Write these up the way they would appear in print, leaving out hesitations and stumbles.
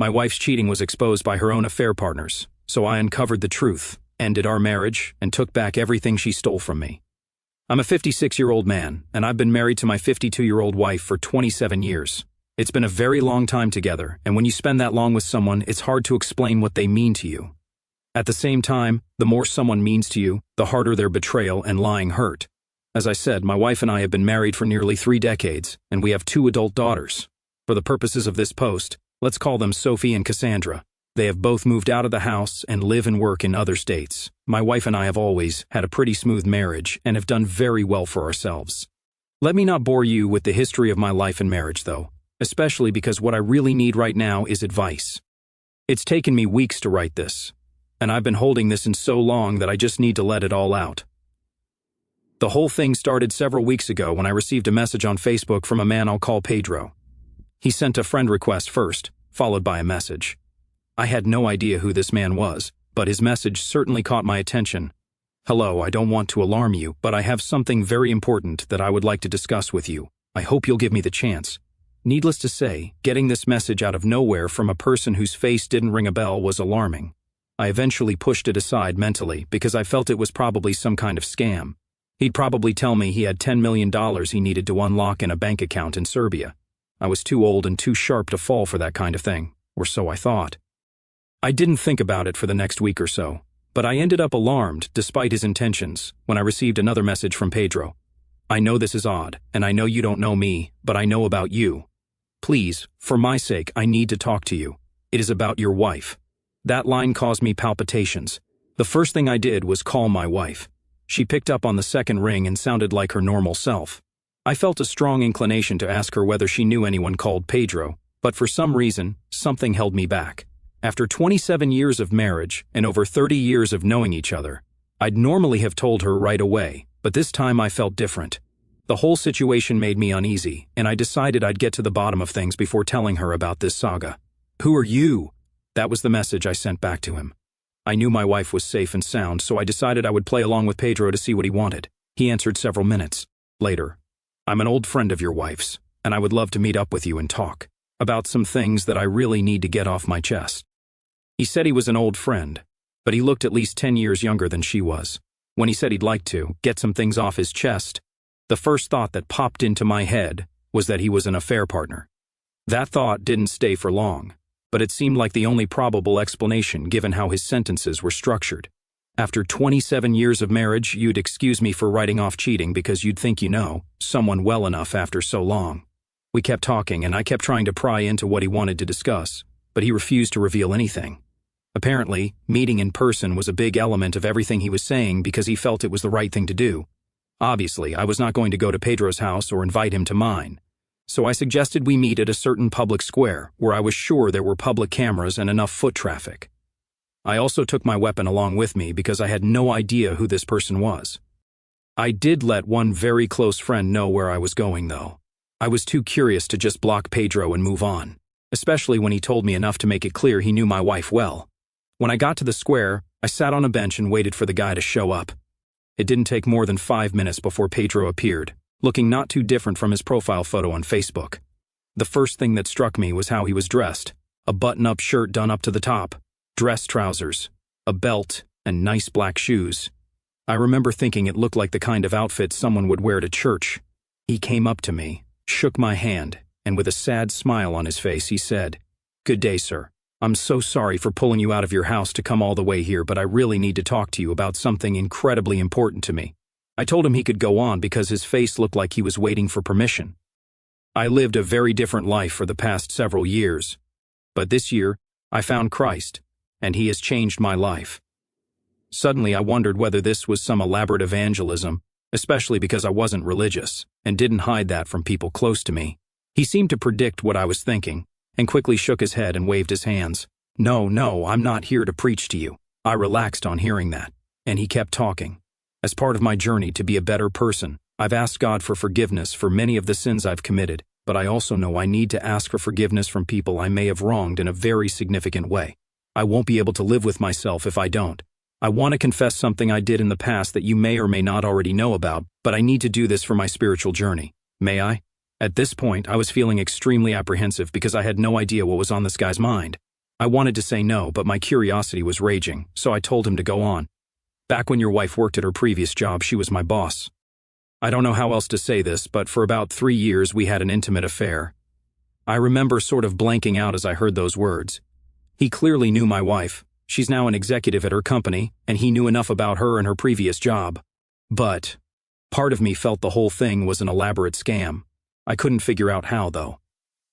My wife's cheating was exposed by her own affair partners, so I uncovered the truth, ended our marriage, and took back everything she stole from me. I'm a 56-year-old man, and I've been married to my 52-year-old wife for 27 years. It's been a very long time together, and when you spend that long with someone, it's hard to explain what they mean to you. At the same time, the more someone means to you, the harder their betrayal and lying hurt. As I said, my wife and I have been married for nearly 3 decades, and we have 2 adult daughters. For the purposes of this post, let's call them Sophie and Cassandra. They have both moved out of the house and live and work in other states. My wife and I have always had a pretty smooth marriage and have done very well for ourselves. Let me not bore you with the history of my life and marriage, though, especially because what I really need right now is advice. It's taken me weeks to write this, and I've been holding this in so long that I just need to let it all out. The whole thing started several weeks ago when I received a message on Facebook from a man I'll call Pedro. He sent a friend request first, followed by a message. I had no idea who this man was, but his message certainly caught my attention. Hello, I don't want to alarm you, but I have something very important that I would like to discuss with you. I hope you'll give me the chance. Needless to say, getting this message out of nowhere from a person whose face didn't ring a bell was alarming. I eventually pushed it aside mentally because I felt it was probably some kind of scam. He'd probably tell me he had $10 million he needed to unlock in a bank account in Serbia. I was too old and too sharp to fall for that kind of thing, or so I thought. I didn't think about it for the next week or so, but I ended up alarmed, despite his intentions, when I received another message from Pedro. I know this is odd, and I know you don't know me, but I know about you. Please, for my sake, I need to talk to you. It is about your wife. That line caused me palpitations. The first thing I did was call my wife. She picked up on the second ring and sounded like her normal self. I felt a strong inclination to ask her whether she knew anyone called Pedro, but for some reason, something held me back. After 27 years of marriage and over 30 years of knowing each other, I'd normally have told her right away, but this time I felt different. The whole situation made me uneasy, and I decided I'd get to the bottom of things before telling her about this saga. Who are you? That was the message I sent back to him. I knew my wife was safe and sound, so I decided I would play along with Pedro to see what he wanted. He answered several minutes later. I'm an old friend of your wife's, and I would love to meet up with you and talk about some things that I really need to get off my chest. He said he was an old friend, but he looked at least 10 years younger than she was. When he said he'd like to get some things off his chest, the first thought that popped into my head was that he was an affair partner. That thought didn't stay for long, but it seemed like the only probable explanation given how his sentences were structured. After 27 years of marriage, you'd excuse me for writing off cheating because you'd think you know someone well enough after so long. We kept talking, and I kept trying to pry into what he wanted to discuss, but he refused to reveal anything. Apparently, meeting in person was a big element of everything he was saying because he felt it was the right thing to do. Obviously, I was not going to go to Pedro's house or invite him to mine, so I suggested we meet at a certain public square where I was sure there were public cameras and enough foot traffic. I also took my weapon along with me because I had no idea who this person was. I did let one very close friend know where I was going, though. I was too curious to just block Pedro and move on, especially when he told me enough to make it clear he knew my wife well. When I got to the square, I sat on a bench and waited for the guy to show up. It didn't take more than 5 minutes before Pedro appeared, looking not too different from his profile photo on Facebook. The first thing that struck me was how he was dressed: a button-up shirt done up to the top, dress trousers, a belt, and nice black shoes. I remember thinking it looked like the kind of outfit someone would wear to church. He came up to me, shook my hand, and with a sad smile on his face, he said, "Good day, sir. I'm so sorry for pulling you out of your house to come all the way here, but I really need to talk to you about something incredibly important to me." I told him he could go on because his face looked like he was waiting for permission. I lived a very different life for the past several years, but this year, I found Christ, and he has changed my life. Suddenly, I wondered whether this was some elaborate evangelism, especially because I wasn't religious and didn't hide that from people close to me. He seemed to predict what I was thinking and quickly shook his head and waved his hands. No, I'm not here to preach to you." I relaxed on hearing that, and he kept talking. As part of my journey to be a better person, I've asked God for forgiveness for many of the sins I've committed, but I also know I need to ask for forgiveness from people I may have wronged in a very significant way. I won't be able to live with myself if I don't. I want to confess something I did in the past that you may or may not already know about, but I need to do this for my spiritual journey. May I? At this point, I was feeling extremely apprehensive because I had no idea what was on this guy's mind. I wanted to say no, but my curiosity was raging, so I told him to go on. Back when your wife worked at her previous job, she was my boss. I don't know how else to say this, but for about 3 years we had an intimate affair. I remember sort of blanking out as I heard those words. He clearly knew my wife. She's now an executive at her company, and he knew enough about her and her previous job. But part of me felt the whole thing was an elaborate scam. I couldn't figure out how, though.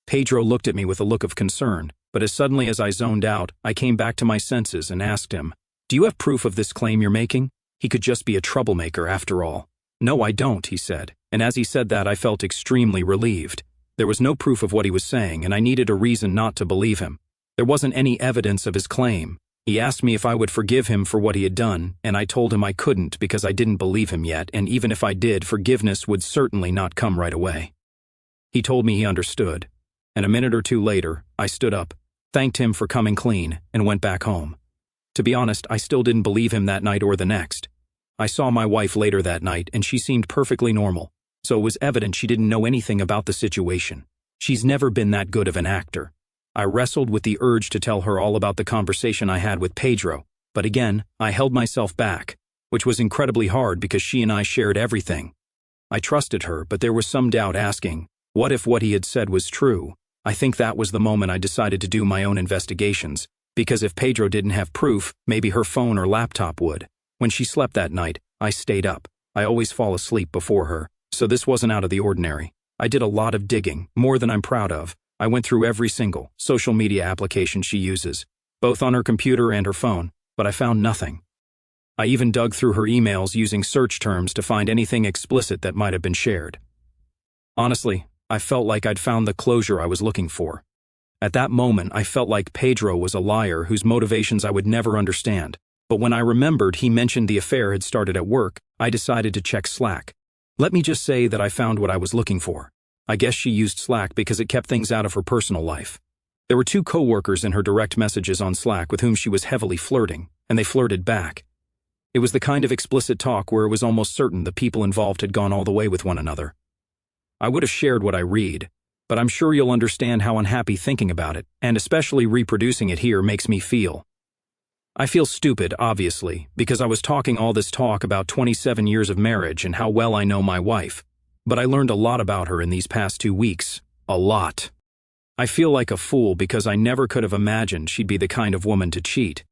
Pedro looked at me with a look of concern, but as suddenly as I zoned out, I came back to my senses and asked him, "Do you have proof of this claim you're making? He could just be a troublemaker after all." "No, I don't," he said, and as he said that I felt extremely relieved. There was no proof of what he was saying, and I needed a reason not to believe him. There wasn't any evidence of his claim. He asked me if I would forgive him for what he had done, and I told him I couldn't because I didn't believe him yet, and even if I did, forgiveness would certainly not come right away. He told me he understood, and a minute or two later, I stood up, thanked him for coming clean, and went back home. To be honest, I still didn't believe him that night or the next. I saw my wife later that night, and she seemed perfectly normal, so it was evident she didn't know anything about the situation. She's never been that good of an actor. I wrestled with the urge to tell her all about the conversation I had with Pedro, but again, I held myself back, which was incredibly hard because she and I shared everything. I trusted her, but there was some doubt asking, what if what he had said was true? I think that was the moment I decided to do my own investigations, because if Pedro didn't have proof, maybe her phone or laptop would. When she slept that night, I stayed up. I always fall asleep before her, so this wasn't out of the ordinary. I did a lot of digging, more than I'm proud of. I went through every single social media application she uses, both on her computer and her phone, but I found nothing. I even dug through her emails using search terms to find anything explicit that might have been shared. Honestly, I felt like I'd found the closure I was looking for. At that moment, I felt like Pedro was a liar whose motivations I would never understand. But when I remembered he mentioned the affair had started at work, I decided to check Slack. Let me just say that I found what I was looking for. I guess she used Slack because it kept things out of her personal life. There were 2 coworkers in her direct messages on Slack with whom she was heavily flirting, and they flirted back. It was the kind of explicit talk where it was almost certain the people involved had gone all the way with one another. I would have shared what I read, but I'm sure you'll understand how unhappy thinking about it, and especially reproducing it here, makes me feel. I feel stupid, obviously, because I was talking all this talk about 27 years of marriage and how well I know my wife. But I learned a lot about her in these past 2 weeks. A lot. I feel like a fool because I never could have imagined she'd be the kind of woman to cheat.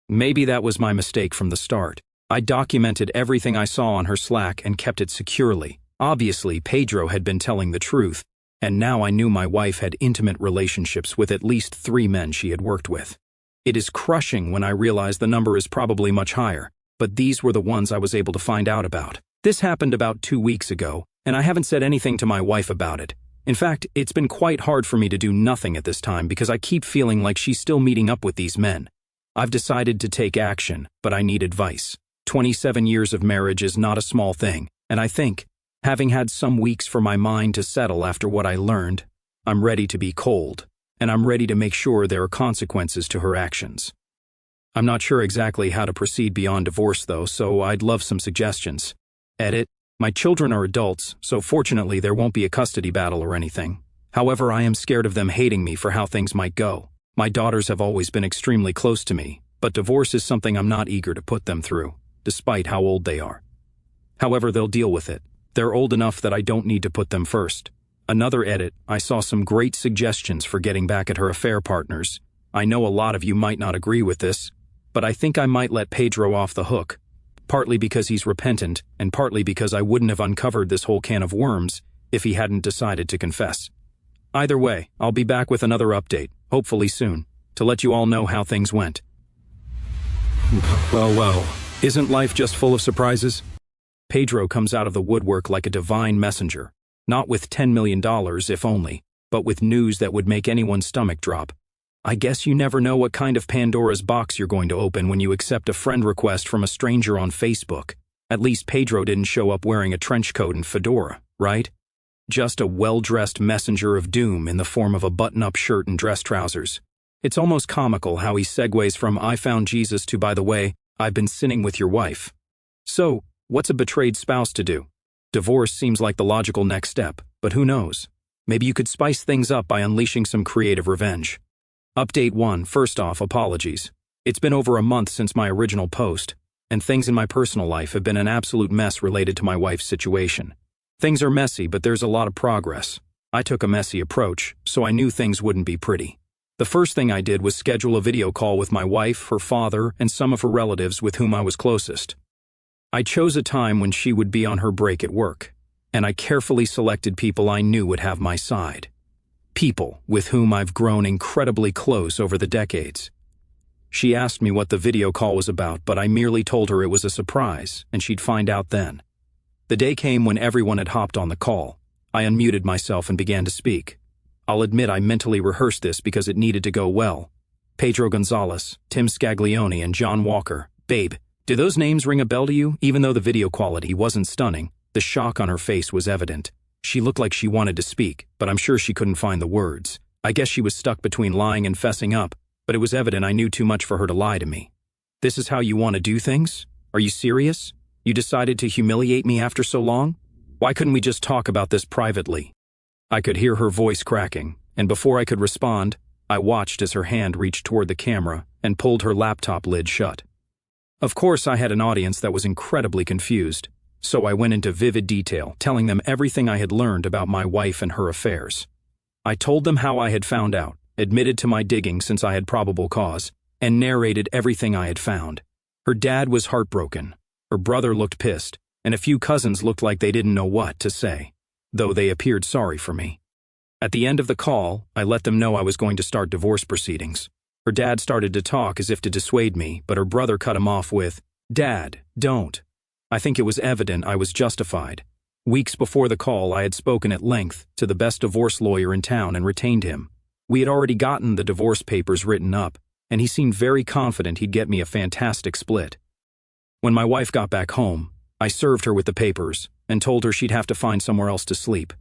Maybe that was my mistake from the start. I documented everything I saw on her Slack and kept it securely. Obviously, Pedro had been telling the truth, and now I knew my wife had intimate relationships with at least 3 men she had worked with. It is crushing when I realize the number is probably much higher, but these were the ones I was able to find out about. This happened about 2 weeks ago, and I haven't said anything to my wife about it. In fact, it's been quite hard for me to do nothing at this time because I keep feeling like she's still meeting up with these men. I've decided to take action, but I need advice. 27 years of marriage is not a small thing, and I think, having had some weeks for my mind to settle after what I learned, I'm ready to be cold, and I'm ready to make sure there are consequences to her actions. I'm not sure exactly how to proceed beyond divorce though, so I'd love some suggestions. Edit. My children are adults, so fortunately there won't be a custody battle or anything. However, I am scared of them hating me for how things might go. My daughters have always been extremely close to me, but divorce is something I'm not eager to put them through, despite how old they are. However, they'll deal with it. They're old enough that I don't need to put them first. Another edit, I saw some great suggestions for getting back at her affair partners. I know a lot of you might not agree with this, but I think I might let Pedro off the hook. Partly because he's repentant, and partly because I wouldn't have uncovered this whole can of worms if he hadn't decided to confess. Either way, I'll be back with another update, hopefully soon, to let you all know how things went. Well, isn't life just full of surprises? Pedro comes out of the woodwork like a divine messenger, not with $10 million if only, but with news that would make anyone's stomach drop. I guess you never know what kind of Pandora's box you're going to open when you accept a friend request from a stranger on Facebook. At least Pedro didn't show up wearing a trench coat and fedora, right? Just a well-dressed messenger of doom in the form of a button-up shirt and dress trousers. It's almost comical how he segues from "I found Jesus" to "by the way, I've been sinning with your wife." So, what's a betrayed spouse to do? Divorce seems like the logical next step, but who knows? Maybe you could spice things up by unleashing some creative revenge. Update 1. First off, apologies. It's been over a month since my original post, and things in my personal life have been an absolute mess related to my wife's situation. Things are messy, but there's a lot of progress. I took a messy approach, so I knew things wouldn't be pretty. The first thing I did was schedule a video call with my wife, her father, and some of her relatives with whom I was closest. I chose a time when she would be on her break at work, and I carefully selected people I knew would have my side. People with whom I've grown incredibly close over the decades. She asked me what the video call was about, but I merely told her it was a surprise, and she'd find out then. The day came when everyone had hopped on the call. I unmuted myself and began to speak. I'll admit I mentally rehearsed this because it needed to go well. Pedro Gonzalez, Tim Scaglione, and John Walker. Babe, do those names ring a bell to you? Even though the video quality wasn't stunning, the shock on her face was evident. She looked like she wanted to speak, but I'm sure she couldn't find the words. I guess she was stuck between lying and fessing up, but it was evident I knew too much for her to lie to me. This is how you want to do things? Are you serious? You decided to humiliate me after so long? Why couldn't we just talk about this privately? I could hear her voice cracking, and before I could respond, I watched as her hand reached toward the camera and pulled her laptop lid shut. Of course, I had an audience that was incredibly confused, so I went into vivid detail, telling them everything I had learned about my wife and her affairs. I told them how I had found out, admitted to my digging since I had probable cause, and narrated everything I had found. Her dad was heartbroken, her brother looked pissed, and a few cousins looked like they didn't know what to say, though they appeared sorry for me. At the end of the call, I let them know I was going to start divorce proceedings. Her dad started to talk as if to dissuade me, but her brother cut him off with, "Dad, don't." I think it was evident I was justified. Weeks before the call, I had spoken at length to the best divorce lawyer in town and retained him. We had already gotten the divorce papers written up, and he seemed very confident he'd get me a fantastic split. When my wife got back home, I served her with the papers and told her she'd have to find somewhere else to sleep.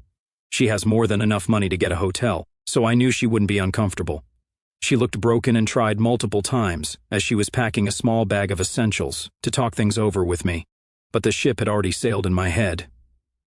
She has more than enough money to get a hotel, so I knew she wouldn't be uncomfortable. She looked broken and tried multiple times as she was packing a small bag of essentials to talk things over with me. But the ship had already sailed in my head.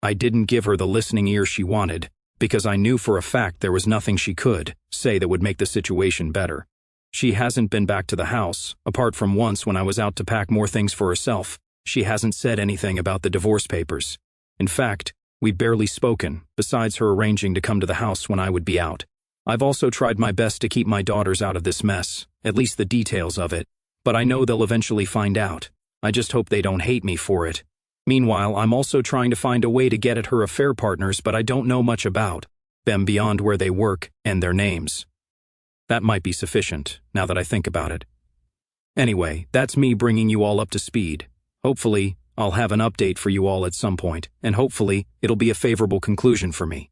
I didn't give her the listening ear she wanted, because I knew for a fact there was nothing she could say that would make the situation better. She hasn't been back to the house, apart from once when I was out to pack more things for herself. She hasn't said anything about the divorce papers. In fact, we've barely spoken, besides her arranging to come to the house when I would be out. I've also tried my best to keep my daughters out of this mess, at least the details of it, but I know they'll eventually find out. I just hope they don't hate me for it. Meanwhile, I'm also trying to find a way to get at her affair partners, but I don't know much about them beyond where they work and their names. That might be sufficient, now that I think about it. Anyway, that's me bringing you all up to speed. Hopefully, I'll have an update for you all at some point, and hopefully, it'll be a favorable conclusion for me.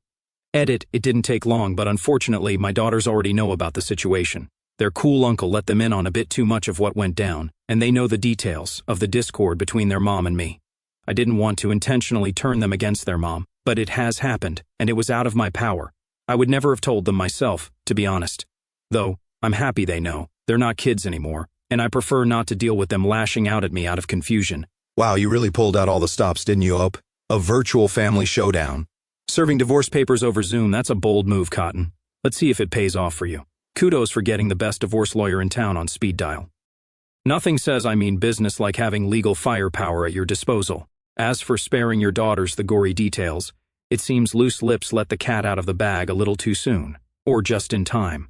Edit, it didn't take long, but unfortunately, my daughters already know about the situation. Their cool uncle let them in on a bit too much of what went down, and they know the details of the discord between their mom and me. I didn't want to intentionally turn them against their mom, but it has happened, and it was out of my power. I would never have told them myself, to be honest. Though, I'm happy they know. They're not kids anymore, and I prefer not to deal with them lashing out at me out of confusion. Wow, you really pulled out all the stops, didn't you, Ope? A virtual family showdown. Serving divorce papers over Zoom, that's a bold move, Cotton. Let's see if it pays off for you. Kudos for getting the best divorce lawyer in town on speed dial. Nothing says I mean business like having legal firepower at your disposal. As for sparing your daughters the gory details, it seems loose lips let the cat out of the bag a little too soon, or just in time.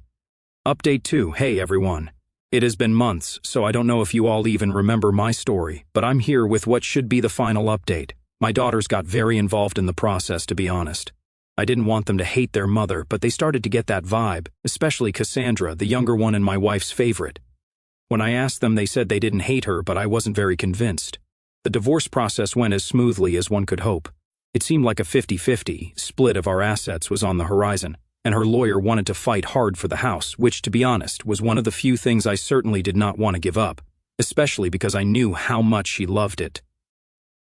Update 2, hey everyone. It has been months, so I don't know if you all even remember my story, but I'm here with what should be the final update. My daughters got very involved in the process, to be honest. I didn't want them to hate their mother, but they started to get that vibe, especially Cassandra, the younger one and my wife's favorite. When I asked them, they said they didn't hate her, but I wasn't very convinced. The divorce process went as smoothly as one could hope. It seemed like a 50-50 split of our assets was on the horizon, and her lawyer wanted to fight hard for the house, which, to be honest, was one of the few things I certainly did not want to give up, especially because I knew how much she loved it.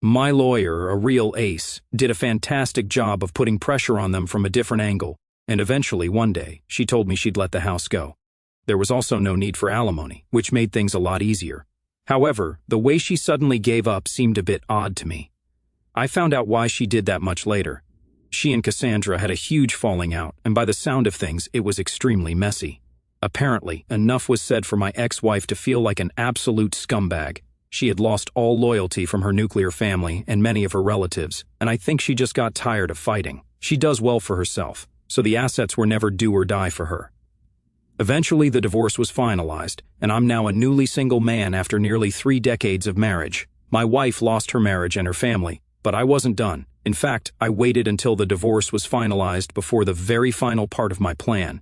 My lawyer, a real ace, did a fantastic job of putting pressure on them from a different angle, and eventually, one day, she told me she'd let the house go. There was also no need for alimony, which made things a lot easier. However, the way she suddenly gave up seemed a bit odd to me. I found out why she did that much later. She and Cassandra had a huge falling out, and by the sound of things, it was extremely messy. Apparently, enough was said for my ex-wife to feel like an absolute scumbag. She had lost all loyalty from her nuclear family and many of her relatives, and I think she just got tired of fighting. She does well for herself, so the assets were never do or die for her. Eventually, the divorce was finalized, and I'm now a newly single man after nearly 3 decades of marriage. My wife lost her marriage and her family, but I wasn't done. In fact, I waited until the divorce was finalized before the very final part of my plan.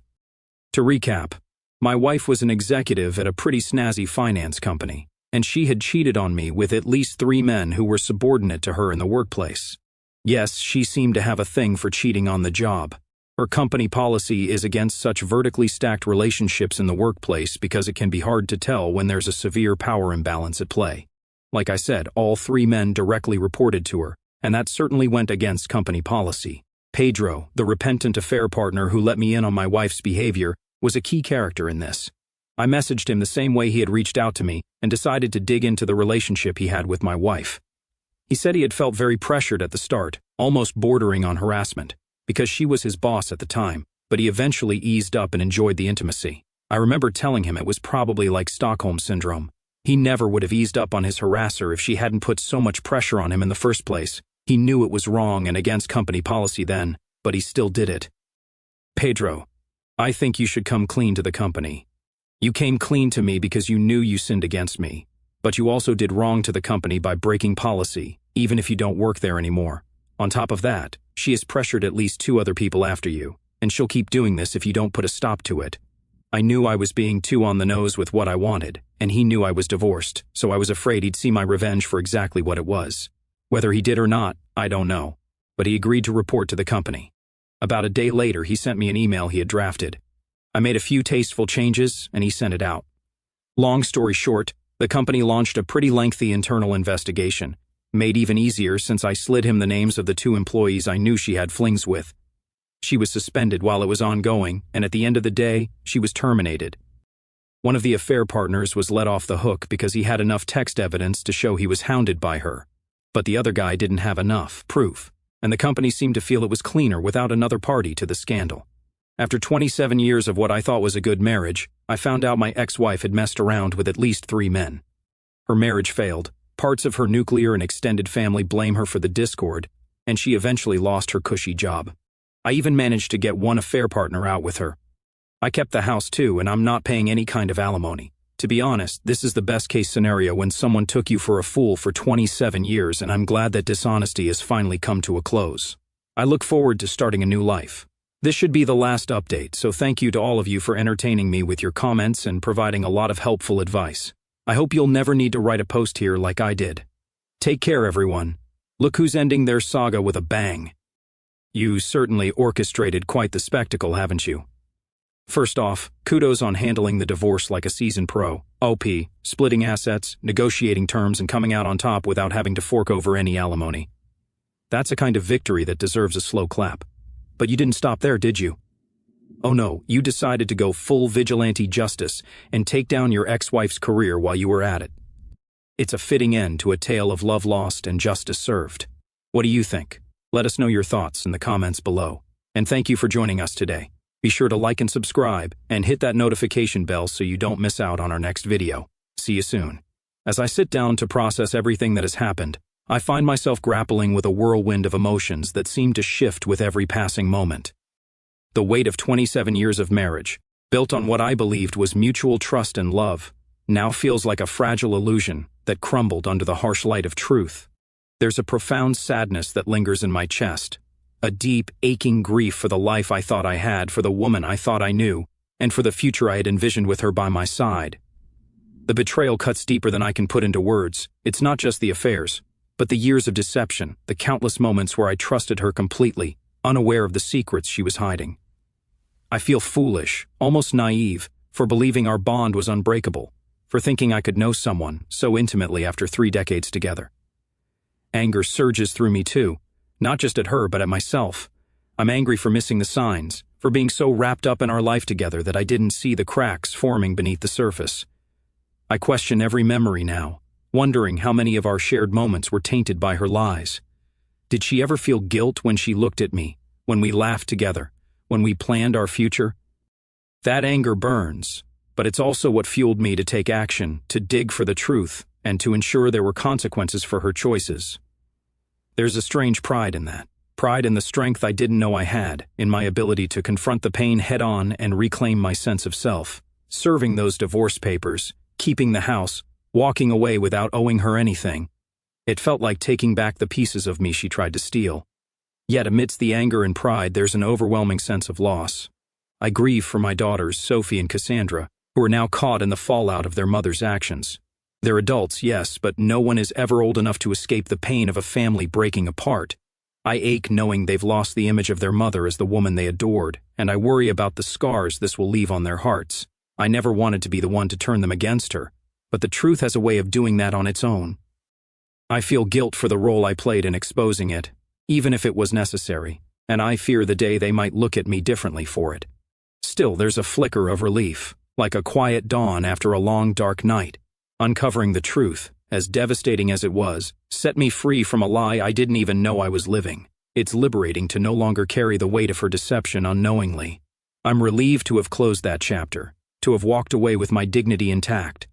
To recap, my wife was an executive at a pretty snazzy finance company, and she had cheated on me with at least 3 men who were subordinate to her in the workplace. Yes, she seemed to have a thing for cheating on the job. Her company policy is against such vertically stacked relationships in the workplace because it can be hard to tell when there's a severe power imbalance at play. Like I said, all 3 men directly reported to her, and that certainly went against company policy. Pedro, the repentant affair partner who let me in on my wife's behavior, was a key character in this. I messaged him the same way he had reached out to me and decided to dig into the relationship he had with my wife. He said he had felt very pressured at the start, almost bordering on harassment, because she was his boss at the time, but he eventually eased up and enjoyed the intimacy. I remember telling him it was probably like Stockholm Syndrome. He never would have eased up on his harasser if she hadn't put so much pressure on him in the first place. He knew it was wrong and against company policy then, but he still did it. Pedro, I think you should come clean to the company. You came clean to me because you knew you sinned against me, but you also did wrong to the company by breaking policy, even if you don't work there anymore. On top of that, she has pressured at least 2 other people after you, and she'll keep doing this if you don't put a stop to it. I knew I was being too on the nose with what I wanted, and he knew I was divorced, so I was afraid he'd see my revenge for exactly what it was. Whether he did or not, I don't know, but he agreed to report to the company. About a day later, he sent me an email he had drafted. I made a few tasteful changes, and he sent it out. Long story short, the company launched a pretty lengthy internal investigation, made even easier since I slid him the names of the 2 employees I knew she had flings with. She was suspended while it was ongoing, and at the end of the day, she was terminated. One of the affair partners was let off the hook because he had enough text evidence to show he was hounded by her, but the other guy didn't have enough proof, and the company seemed to feel it was cleaner without another party to the scandal. After 27 years of what I thought was a good marriage, I found out my ex-wife had messed around with at least 3 men. Her marriage failed, parts of her nuclear and extended family blame her for the discord, and she eventually lost her cushy job. I even managed to get one affair partner out with her. I kept the house too, and I'm not paying any kind of alimony. To be honest, this is the best case scenario when someone took you for a fool for 27 years, and I'm glad that dishonesty has finally come to a close. I look forward to starting a new life. This should be the last update, so thank you to all of you for entertaining me with your comments and providing a lot of helpful advice. I hope you'll never need to write a post here like I did. Take care, everyone. Look who's ending their saga with a bang. You certainly orchestrated quite the spectacle, haven't you? First off, kudos on handling the divorce like a seasoned pro. OP, splitting assets, negotiating terms, and coming out on top without having to fork over any alimony. That's a kind of victory that deserves a slow clap. But you didn't stop there, did you? Oh no, you decided to go full vigilante justice and take down your ex-wife's career while you were at it. It's a fitting end to a tale of love lost and justice served. What do you think? Let us know your thoughts in the comments below. And thank you for joining us today. Be sure to like and subscribe, and hit that notification bell so you don't miss out on our next video. See you soon. As I sit down to process everything that has happened, I find myself grappling with a whirlwind of emotions that seem to shift with every passing moment. The weight of 27 years of marriage, built on what I believed was mutual trust and love, now feels like a fragile illusion that crumbled under the harsh light of truth. There's a profound sadness that lingers in my chest, a deep, aching grief for the life I thought I had, for the woman I thought I knew, and for the future I had envisioned with her by my side. The betrayal cuts deeper than I can put into words. It's not just the affairs, but the years of deception, the countless moments where I trusted her completely, unaware of the secrets she was hiding. I feel foolish, almost naive, for believing our bond was unbreakable, for thinking I could know someone so intimately after 3 decades together. Anger surges through me too, not just at her but at myself. I'm angry for missing the signs, for being so wrapped up in our life together that I didn't see the cracks forming beneath the surface. I question every memory now, wondering how many of our shared moments were tainted by her lies. Did she ever feel guilt when she looked at me, when we laughed together, when we planned our future? That anger burns, but it's also what fueled me to take action, to dig for the truth, and to ensure there were consequences for her choices. There's a strange pride in that. Pride in the strength I didn't know I had, in my ability to confront the pain head-on and reclaim my sense of self. Serving those divorce papers, keeping the house, walking away without owing her anything. It felt like taking back the pieces of me she tried to steal. Yet amidst the anger and pride, there's an overwhelming sense of loss. I grieve for my daughters, Sophie and Cassandra, who are now caught in the fallout of their mother's actions. They're adults, yes, but no one is ever old enough to escape the pain of a family breaking apart. I ache knowing they've lost the image of their mother as the woman they adored, and I worry about the scars this will leave on their hearts. I never wanted to be the one to turn them against her, but the truth has a way of doing that on its own. I feel guilt for the role I played in exposing it, even if it was necessary, and I fear the day they might look at me differently for it. Still, there's a flicker of relief, like a quiet dawn after a long dark night. Uncovering the truth, as devastating as it was, set me free from a lie I didn't even know I was living. It's liberating to no longer carry the weight of her deception unknowingly. I'm relieved to have closed that chapter, to have walked away with my dignity intact,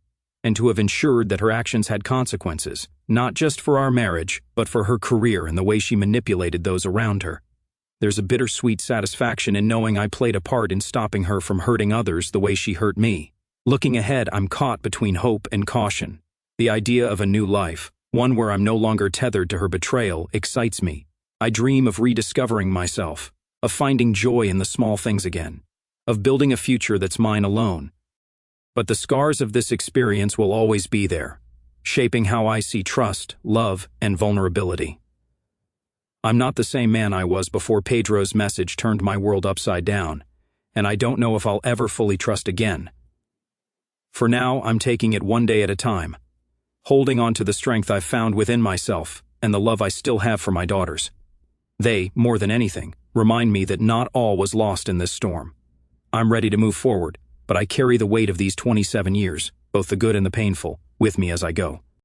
and to have ensured that her actions had consequences, not just for our marriage, but for her career and the way she manipulated those around her. There's a bittersweet satisfaction in knowing I played a part in stopping her from hurting others the way she hurt me. Looking ahead, I'm caught between hope and caution. The idea of a new life, one where I'm no longer tethered to her betrayal, excites me. I dream of rediscovering myself, of finding joy in the small things again, of building a future that's mine alone. But the scars of this experience will always be there, shaping how I see trust, love, and vulnerability. I'm not the same man I was before Pedro's message turned my world upside down, and I don't know if I'll ever fully trust again. For now, I'm taking it one day at a time, holding on to the strength I've found within myself and the love I still have for my daughters. They, more than anything, remind me that not all was lost in this storm. I'm ready to move forward, but I carry the weight of these 27 years, both the good and the painful, with me as I go.